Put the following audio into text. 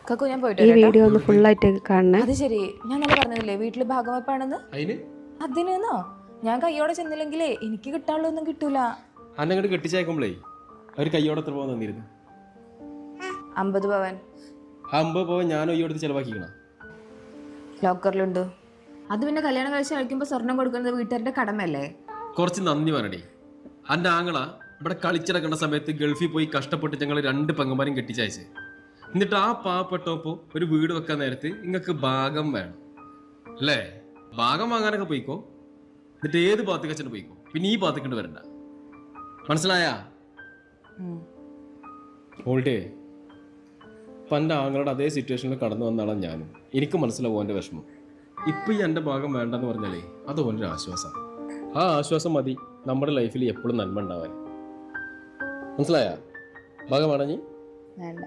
കക്കു ഞാൻ പോയിട്ട് ഈ വരാം വീഡിയോ ഒന്ന് ഫുള്ളായിട്ട് കാണണേ. അത് ശരി, ഞാൻ നല്ല പറഞ്ഞില്ലേ വീട്ടില് ഭാഗവെപ്പാണെന്ന്. അതിനെന്നോ ഞാൻ കയ്യോടെ ചെന്നില്ലെങ്കിലേ എനിക്ക് കിട്ടാനുള്ള ഒന്നും കിട്ടൂല. അന്നങ്ങോട്ട് കെട്ടിച്ചേക്കുമ്പോഴേ അവർ കയ്യോടെ എത്ര പോകാൻ തന്നിരുന്നു? 50 പവൻ. 50 പോവാൻ ഞാൻ ഒയ്യോടുത്ത് ചെലവാക്കിക്കണം. ലോക്കറിലുണ്ട്. അത് പിന്നെ കല്യാണം കഴിച്ച് കഴിക്കുമ്പോൾ സ്വർണം കൊടുക്കുന്നത് വീട്ടുകാരുടെ കടമല്ലേ? കുറച്ച് നന്ദി പറയണേ. എൻ്റെ ആങ്ങള ഇവിടെ കളിച്ചിടക്കേണ്ട സമയത്ത് ഗൾഫിൽ പോയി കഷ്ടപ്പെട്ട് ഞങ്ങൾ 2 പെങ്ങന്മാരും കെട്ടിച്ചയച്ച്, എന്നിട്ട് ആ പാവപ്പെട്ടപ്പോൾ ഒരു വീട് വെക്കാൻ നേരത്ത് നിങ്ങൾക്ക് ഭാഗം വേണം അല്ലേ? ഭാഗം വാങ്ങാനൊക്കെ പോയിക്കോ, എന്നിട്ട് ഏത് ഭാഗത്തേക്ക് അച്ഛനും പോയിക്കോ, പിന്നെ ഈ ഭാഗത്തേക്ക് വരണ്ട. മനസ്സിലായാ? ഓൾട്ടേ ഇപ്പം എൻ്റെ ആങ്ങളുടെ അതേ സിറ്റുവേഷനിൽ കടന്നു വന്നാളാണ് ഞാനും. എനിക്ക് മനസ്സിലാവും എൻ്റെ വിഷമം. ഇപ്പം ഈ എൻ്റെ ഭാഗം വേണ്ടെന്ന് പറഞ്ഞാലേ അത് ഓനൊരു ആശ്വാസം. ആ ആശ്വാസം മതി നമ്മുടെ ലൈഫിൽ എപ്പോഴും നന്മ ഉണ്ടാവാൻ. മനസ്സിലായാ? ഭാഗം വേണമെങ്കിൽ വേണ്ട.